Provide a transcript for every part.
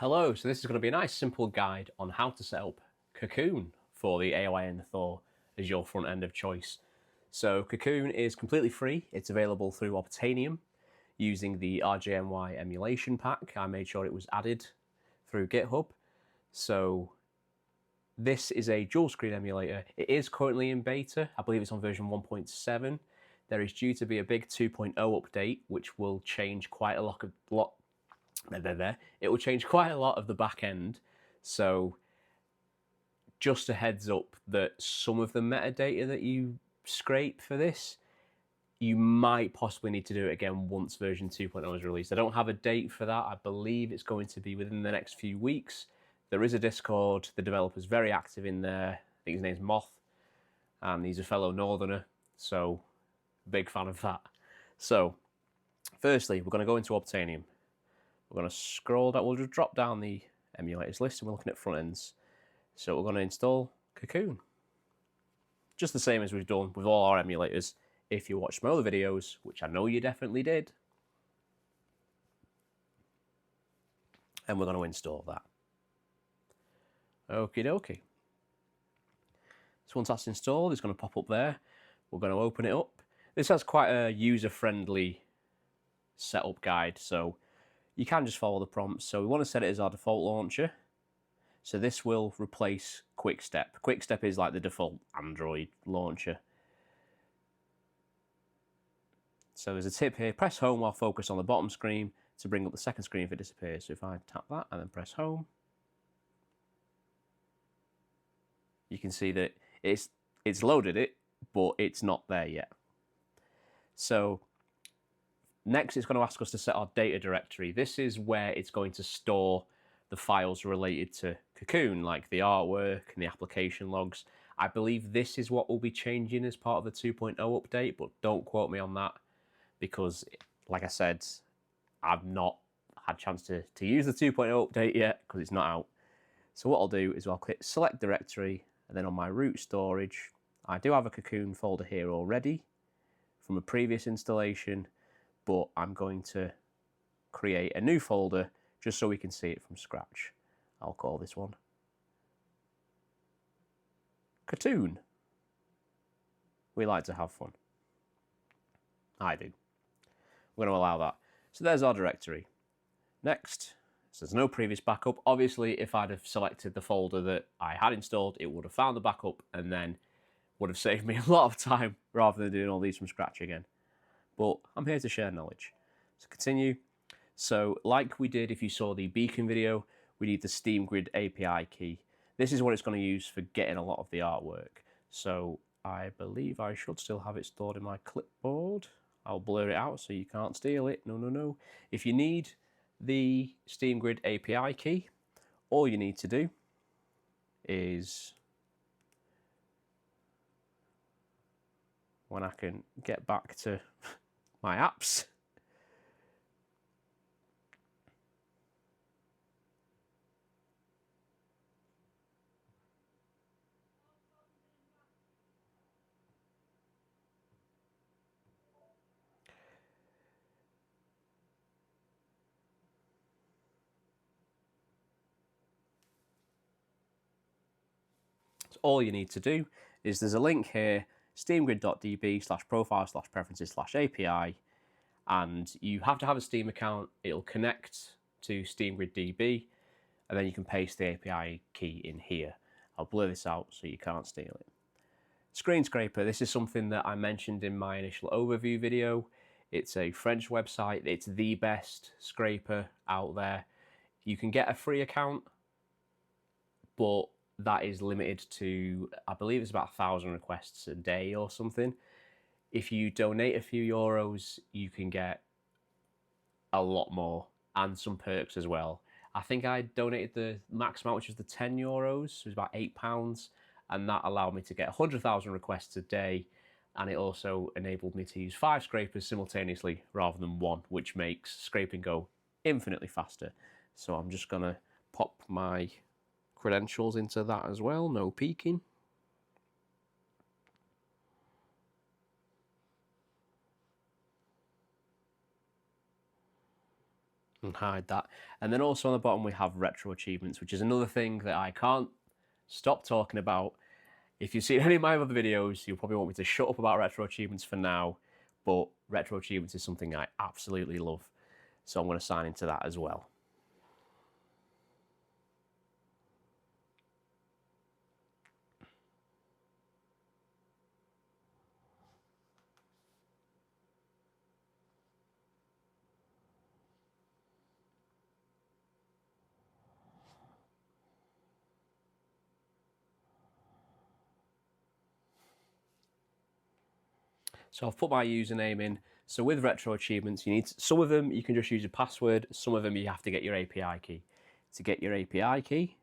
Hello, so this is going to be a nice simple guide on how to set up Cocoon for the AYN Thor as your front end of choice. So Cocoon is completely free. It's available through Obtainium using the RJMY emulation pack. I made sure it was added through GitHub. So this is a dual screen emulator. It is currently in beta. I believe it's on version 1.7. There is due to be a big 2.0 update, which will change quite a lot. It will change quite a lot of the back end. So just a heads up that some of the metadata that you scrape for this, you might possibly need to do it again once version 2.0 is released. I don't have a date for that. I believe it's going to be within the next few weeks. There is a Discord. The developer's very active in there. I think his name's Moth, and he's a fellow Northerner, so big fan of that. So firstly, we're going to go into Obtainium. We're going to scroll down, we'll just drop down the emulators list and we're looking at front ends. So we're going to install Cocoon. Just the same as we've done with all our emulators. If you watched my other videos, which I know you definitely did, and we're going to install that. Okie dokie. So once that's installed, it's going to pop up there. We're going to open it up. This has quite a user-friendly setup guide, so you can just follow the prompts. So we want to set it as our default launcher. So this will replace QuickStep. QuickStep is like the default Android launcher. So there's a tip here, press home while focused on the bottom screen to bring up the second screen if it disappears. So if I tap that and then press home, you can see that it's loaded it, but it's not there yet. So next, it's going to ask us to set our data directory. This is where it's going to store the files related to Cocoon, like the artwork and the application logs. I believe this is what will be changing as part of the 2.0 update, but don't quote me on that because, like I said, I've not had a chance to use the 2.0 update yet because it's not out. So what I'll do is I'll click Select Directory, and then on my root storage, I do have a Cocoon folder here already from a previous installation, but I'm going to create a new folder just so we can see it from scratch. I'll call this one Cocoon. We like to have fun. I do. We're going to allow that. So there's our directory. Next, so there's no previous backup. Obviously, if I'd have selected the folder that I had installed, it would have found the backup and then would have saved me a lot of time rather than doing all these from scratch again. But I'm here to share knowledge. So continue. So like we did if you saw the beacon video, we need the SteamGrid API key. This is what it's going to use for getting a lot of the artwork. So I believe I should still have it stored in my clipboard. I'll blur it out so you can't steal it. No. If you need the SteamGrid API key, all you need to do is, when I can get back to my apps, so all you need to do is there's a link here, steamgrid.db/profile/preferences/API, and you have to have a Steam account. It'll connect to SteamGrid DB, and then you can paste the API key in here. I'll blur this out so you can't steal it. Screen Scraper, this is something that I mentioned in my initial overview video. It's a French website. It's the best scraper out there. You can get a free account, but that is limited to, I believe it's about 1,000 requests a day or something. If you donate a few euros, you can get a lot more and some perks as well. I think I donated the max amount, which was the 10 euros, so it was about £8, and that allowed me to get 100,000 requests a day, and it also enabled me to use 5 scrapers simultaneously rather than 1, which makes scraping go infinitely faster. So I'm just going to pop my credentials into that as well, no peeking. and hide that. And then also on the bottom we have retro achievements, which is another thing that I can't stop talking about. If you've seen any of my other videos, you'll probably want me to shut up about retro achievements for now, but retro achievements is something I absolutely love. So I'm going to sign into that as well. So I've put my username in. So with retro achievements, you need some of them you can just use a password, some of them you have to get your API key. To get your API key,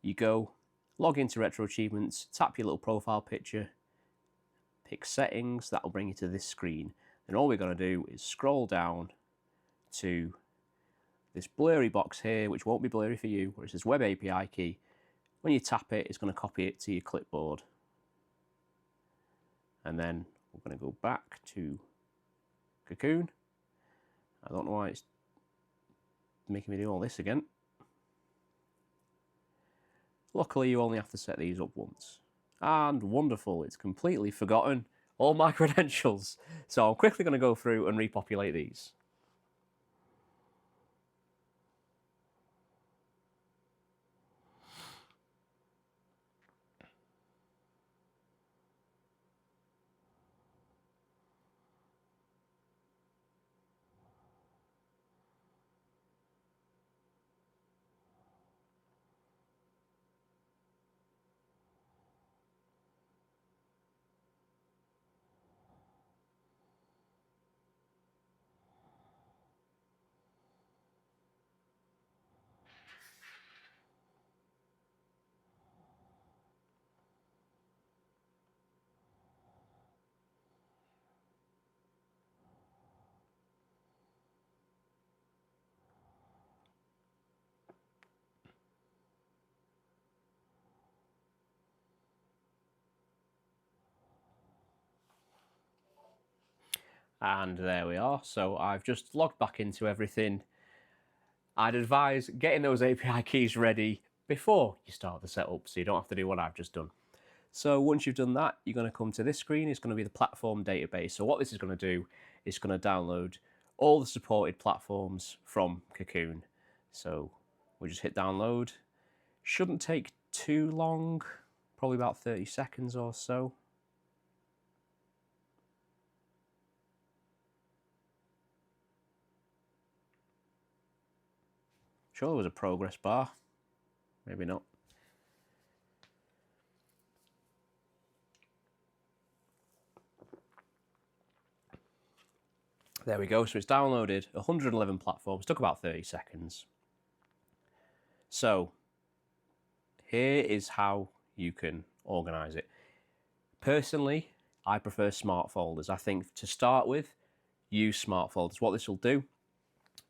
you go log into retro achievements, tap your little profile picture, pick settings, that'll bring you to this screen. And all we're going to do is scroll down to this blurry box here, which won't be blurry for you, where it says web API key. When you tap it, it's going to copy it to your clipboard. And then we're going to go back to Cocoon. I don't know why it's making me do all this again. Luckily, you only have to set these up once. And wonderful, it's completely forgotten all my credentials. So I'm quickly going to go through and repopulate these. And there we are. So I've just logged back into everything. I'd advise getting those API keys ready before you start the setup, so you don't have to do what I've just done. So once you've done that, you're going to come to this screen. It's going to be the platform database. So what this is going to do is going to download all the supported platforms from Cocoon. So we'll just hit download. Shouldn't take too long, probably about 30 seconds or so. Sure, there was a progress bar. Maybe not. There we go. So it's downloaded 111 platforms. Took about 30 seconds. So here is how you can organize it. Personally, I prefer smart folders. I think to start with, use smart folders. What this will do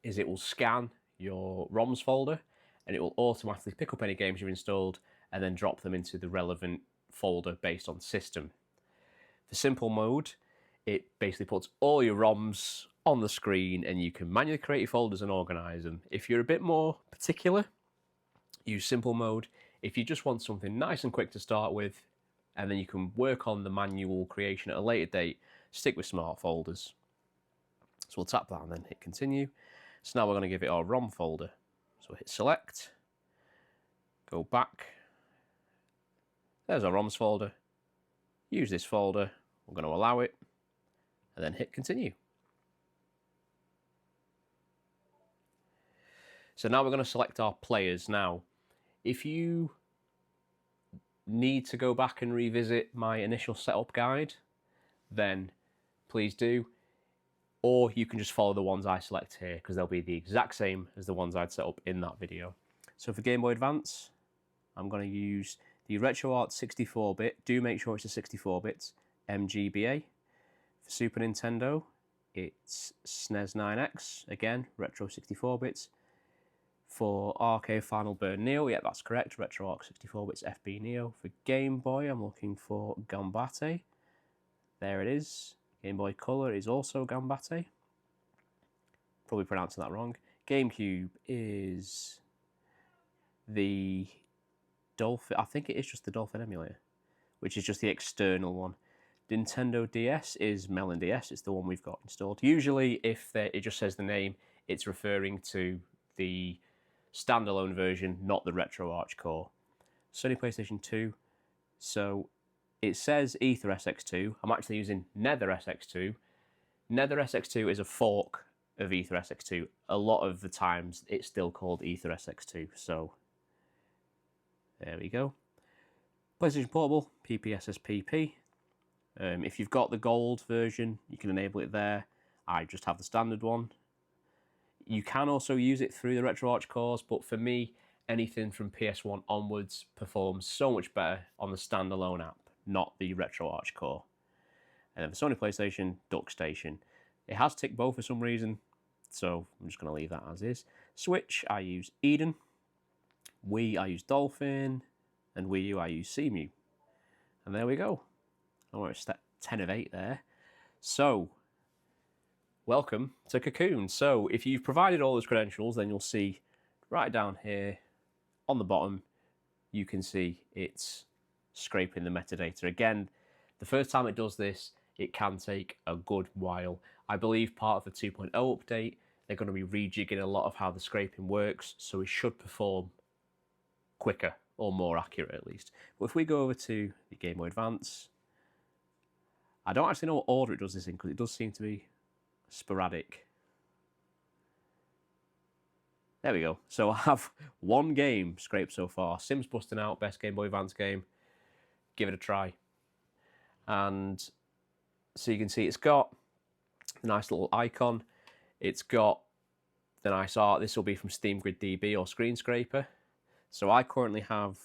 is it will scan your ROMs folder and it will automatically pick up any games you've installed and then drop them into the relevant folder based on system. For simple mode, it basically puts all your ROMs on the screen and you can manually create your folders and organize them. If you're a bit more particular, use simple mode. If you just want something nice and quick to start with, and then you can work on the manual creation at a later date, stick with smart folders. So we'll tap that and then hit continue. So now we're going to give it our ROM folder. So we'll hit select, go back. There's our ROMs folder. Use this folder. We're going to allow it and then hit continue. So now we're going to select our players. Now, if you need to go back and revisit my initial setup guide, then please do. Or you can just follow the ones I select here because they'll be the exact same as the ones I'd set up in that video. So for Game Boy Advance, I'm going to use the RetroArch 64-bit. Do make sure it's a 64-bit MGBA. For Super Nintendo, it's SNES 9X. Again, retro 64-bits. For Arcade Final Burn Neo, yeah, that's correct. RetroArch 64-bits FB Neo. For Game Boy, I'm looking for Gambate. There it is. Game Boy Color is also Gambate. Probably pronouncing that wrong. GameCube is the Dolphin. I think it is just the Dolphin emulator, which is just the external one. Nintendo DS is Melon DS. It's the one we've got installed. Usually, if it just says the name, it's referring to the standalone version, not the RetroArch core. Sony PlayStation 2. So it says Ether SX2. I'm actually using Nether SX2. Nether SX2 is a fork of Ether SX2. A lot of the times it's still called Ether SX2. So there we go. PlayStation Portable, PPSSPP. If you've got the gold version, you can enable it there. I just have the standard one. You can also use it through the RetroArch cores, but for me, anything from PS1 onwards performs so much better on the standalone app, not the RetroArch core. And then for Sony PlayStation, DuckStation. It has ticked both for some reason, so I'm just going to leave that as is. Switch, I use Eden. Wii, I use Dolphin. And Wii U, I use Cemu. And there we go. Oh, it's 10 of 8 there. So, welcome to Cocoon. So, if you've provided all those credentials, then you'll see right down here on the bottom, you can see it's scraping the metadata. Again, the first time it does this, it can take a good while. I believe part of the 2.0 update, they're going to be rejigging a lot of how the scraping works, so it should perform quicker, or more accurate at least. But if we go over to the Game Boy Advance, I don't actually know what order it does this in, because it does seem to be sporadic. There we go. So I have one game scraped so far. Sims Busting Out, best Game Boy Advance game. Give it a try. And so you can see it's got a nice little icon. It's got the nice art. This will be from Steam Grid DB or Screen Scraper. So I currently have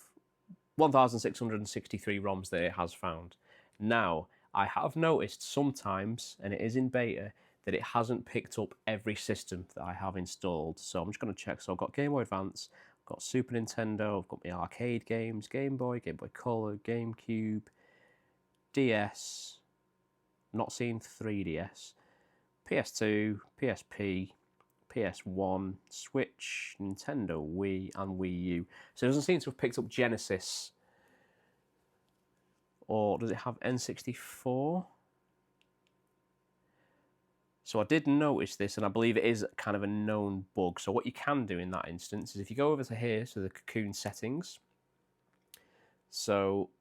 1,663 ROMs that it has found. Now, I have noticed sometimes, and it is in beta, that it hasn't picked up every system that I have installed. So I'm just going to check. So I've got Game Boy Advance, I've got Super Nintendo, I've got my arcade games, Game Boy Color, GameCube, DS, not seeing 3DS, PS2, PSP, PS1, Switch, Nintendo, Wii, and Wii U. So it doesn't seem to have picked up Genesis. Or does it have N64? So I did notice this, and I believe it is kind of a known bug. So what you can do in that instance is if you go over to here, so the Cocoon settings. So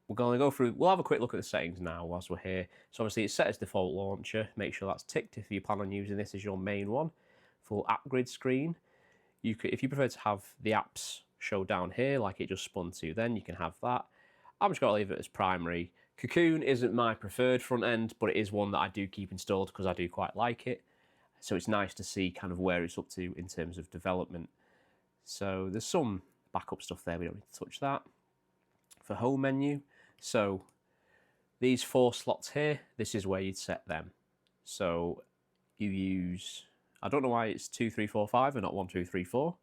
we're going to go through, we'll have a quick look at the settings now whilst we're here. So obviously it's set as default launcher. Make sure that's ticked if you plan on using this as your main one. Full app grid screen. You could, if you prefer to have the apps show down here like it just spun to, then you can have that. I'm just going to leave it as primary. Cocoon isn't my preferred front end, but it is one that I do keep installed because I do quite like it. So it's nice to see kind of where it's up to in terms of development. So there's some backup stuff there, we don't need to touch that. For home menu, so these 4 slots here, this is where you'd set them. So you use, I don't know why it's 2, 3, 4, 5 and not 1, 2, 3, 4.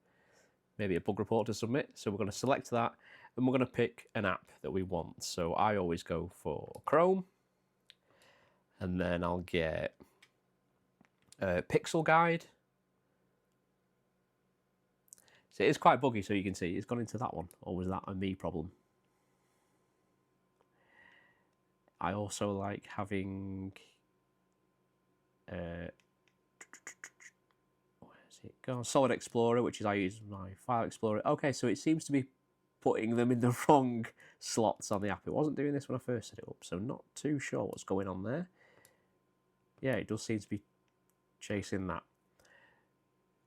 Maybe a bug report to submit. So we're going to select that and we're going to pick an app that we want. So I always go for Chrome, and then I'll get Pixel Guide. So it is quite buggy, so you can see it's gone into that one. Or was that a me problem? I also like having where's it gone? Solid Explorer, which is I use my File Explorer. Okay, so it seems to be putting them in the wrong slots on the app. It wasn't doing this when I first set it up, so not too sure what's going on there. Yeah, it does seem to be chasing that.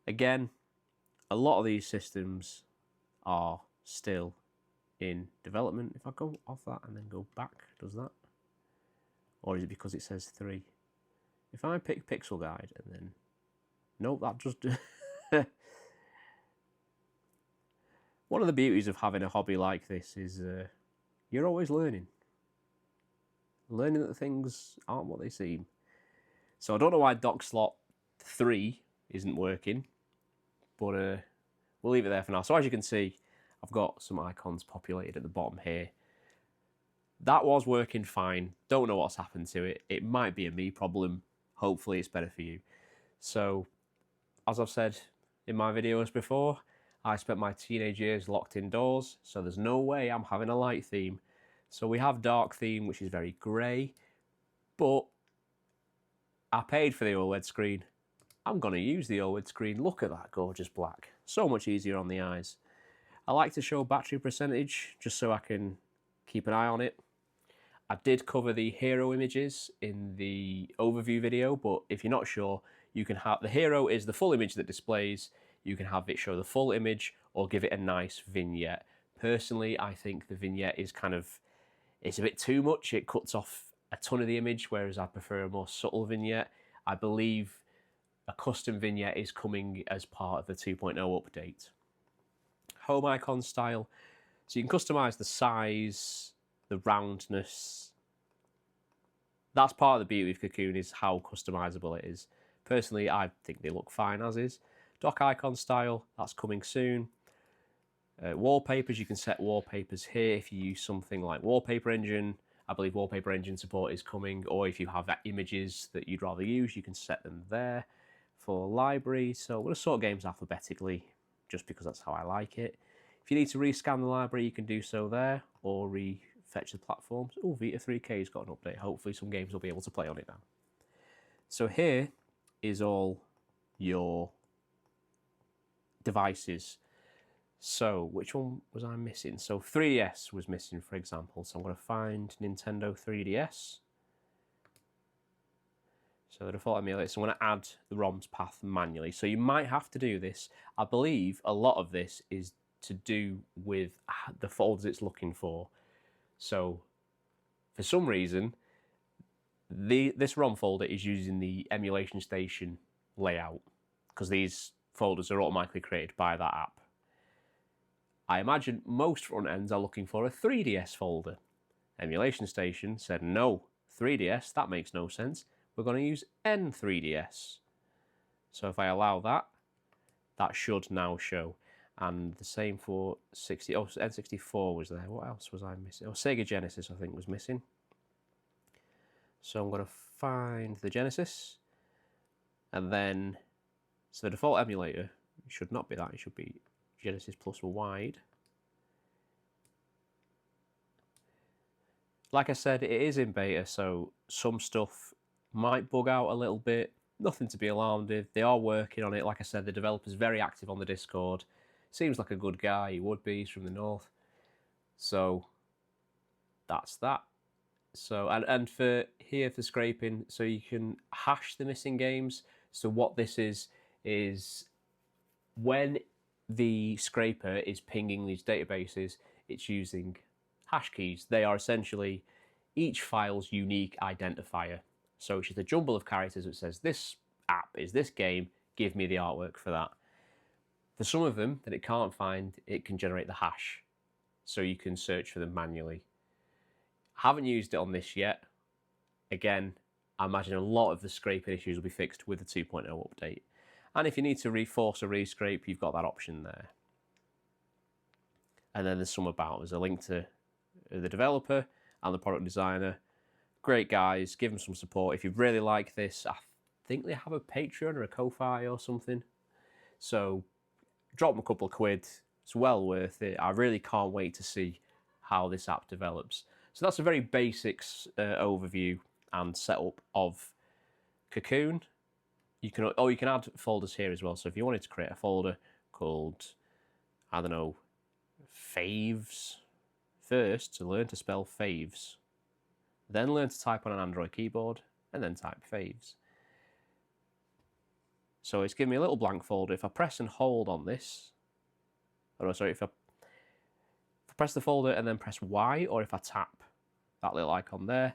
Again, a lot of these systems are still in development. If I go off that and then go back, does that? Or is it because it says 3? If I pick Pixel Guide and then... Nope, that just... One of the beauties of having a hobby like this is you're always learning. Learning that things aren't what they seem. So I don't know why dock slot 3 isn't working, but we'll leave it there for now. So as you can see, I've got some icons populated at the bottom here. That was working fine. Don't know what's happened to it. It might be a me problem. Hopefully it's better for you. So as I've said in my videos before, I spent my teenage years locked indoors, so there's no way I'm having a light theme. So we have dark theme, which is very grey, but I paid for the OLED screen. I'm going to use the OLED screen. Look at that gorgeous black. So much easier on the eyes. I like to show battery percentage just so I can keep an eye on it. I did cover the hero images in the overview video, but if you're not sure, you can have the hero is the full image that displays. You can have it show the full image or give it a nice vignette. Personally, I think the vignette is it's a bit too much. It cuts off a ton of the image, whereas I prefer a more subtle vignette. I believe a custom vignette is coming as part of the 2.0 update. Home icon style. So you can customize the size, the roundness. That's part of the beauty of Cocoon, is how customizable it is. Personally, I think they look fine as is. Dock icon style, that's coming soon. Wallpapers, you can set wallpapers here if you use something like Wallpaper Engine. I believe Wallpaper Engine support is coming, or if you have images that you'd rather use, you can set them there. For library, so I'm going to sort games alphabetically, just because that's how I like it. If you need to rescan the library, you can do so there, or refetch the platforms. Oh, Vita 3K's got an update. Hopefully some games will be able to play on it now. So here is all your devices. So which one was I missing? So 3DS was missing, for example. So I'm going to find Nintendo 3DS. So the default emulator, so I'm going to add the ROM's path manually. So you might have to do this. I believe a lot of this is to do with the folders it's looking for. So for some reason, this ROM folder is using the EmulationStation layout, because these folders are automatically created by that app. I imagine most front ends are looking for a 3DS folder. EmulationStation said no, 3DS, that makes no sense. We're going to use N3DS. So if I allow that, that should now show. And the same for N64 was there. What else was I missing? Oh, Sega Genesis, I think, was missing. So I'm going to find the Genesis. And then, so the default emulator should not be that. It should be Genesis plus wide. Like I said, it is in beta, so some stuff might bug out a little bit. Nothing to be alarmed with. They are working on it. Like I said, the developer's very active on the Discord. Seems like a good guy. He would be. He's from the north. So that's that. So and for here for scraping, so you can hash the missing games. So what this is when the scraper is pinging these databases, it's using hash keys. They are essentially each file's unique identifier. So it's just a jumble of characters that says this app is this game, give me the artwork for that. For some of them that it can't find, it can generate the hash. So you can search for them manually. Haven't used it on this yet. Again, I imagine a lot of the scraping issues will be fixed with the 2.0 update. And if you need to reforce or rescrape, you've got that option there. And then there's some about. There's a link to the developer and the product designer. Great guys, give them some support. If you really like this, I think they have a Patreon or a Ko-Fi or something. So drop them a couple of quid. It's well worth it. I really can't wait to see how this app develops. So that's a very basics overview and setup of Cocoon. You can add folders here as well. So if you wanted to create a folder called, I don't know, faves, first to learn to spell faves, then learn to type on an Android keyboard, and then type faves. So it's giving me a little blank folder. If I press and hold on this, if I press the folder and then press Y, or if I tap that little icon there,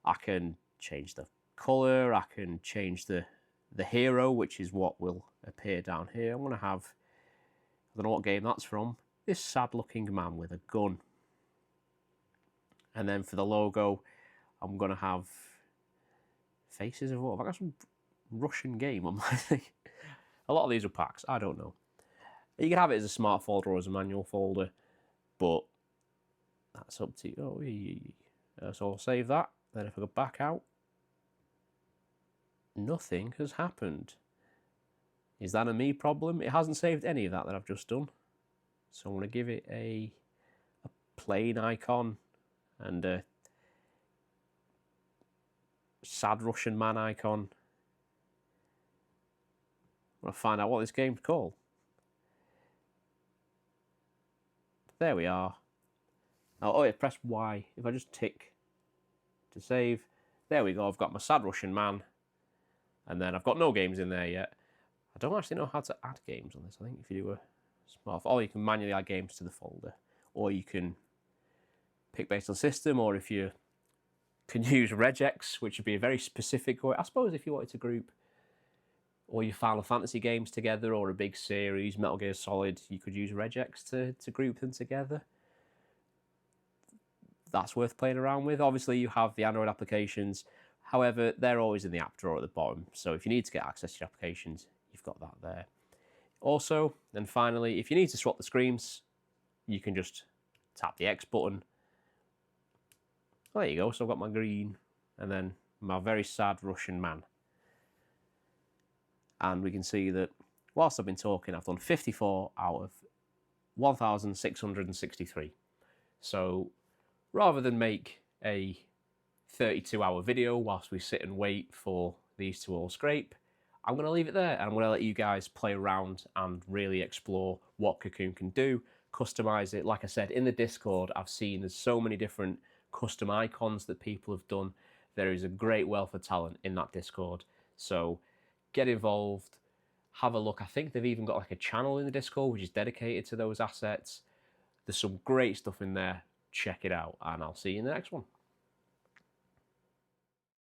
I can change the color, I can change the hero, which is what will appear down here. I'm going to have, I don't know what game that's from, this sad looking man with a gun. And then for the logo, I'm going to have faces of what? Have I got some Russian game on my thing? A lot of these are packs, I don't know. You can have it as a smart folder or as a manual folder, but that's up to you. So I'll save that. Then if I go back out, nothing has happened. Is that a me problem? It hasn't saved any of that I've just done. So I'm going to give it a plain icon and a sad Russian man icon. I'm going to find out what this game's called. There we are. Oh yeah, press Y. If I just tick to save, there we go. I've got my sad Russian man, and then I've got no games in there yet. I don't actually know how to add games on this. I think if you do a smart, or you can manually add games to the folder, or you can pick based on system, or if you can use regex, which would be a very specific way. I suppose if you wanted to group all your Final Fantasy games together, or a big series, Metal Gear Solid, you could use regex to group them together. That's worth playing around with. Obviously, you have the Android applications. However, they're always in the app drawer at the bottom. So if you need to get access to your applications, you've got that there. Also, and finally, if you need to swap the screens, you can just tap the X button. Well, there you go. So I've got my green and then my very sad Russian man. And we can see that whilst I've been talking, I've done 54 out of 1,663. So rather than make a 32-hour video whilst we sit and wait for these to all scrape, I'm going to leave it there and I'm going to let you guys play around and really explore what Cocoon can do, customize it. Like I said, in the Discord, I've seen there's so many different custom icons that people have done. There is a great wealth of talent in that Discord. So get involved, have a look. I think they've even got like a channel in the Discord which is dedicated to those assets. There's some great stuff in there. Check it out, and I'll see you in the next one.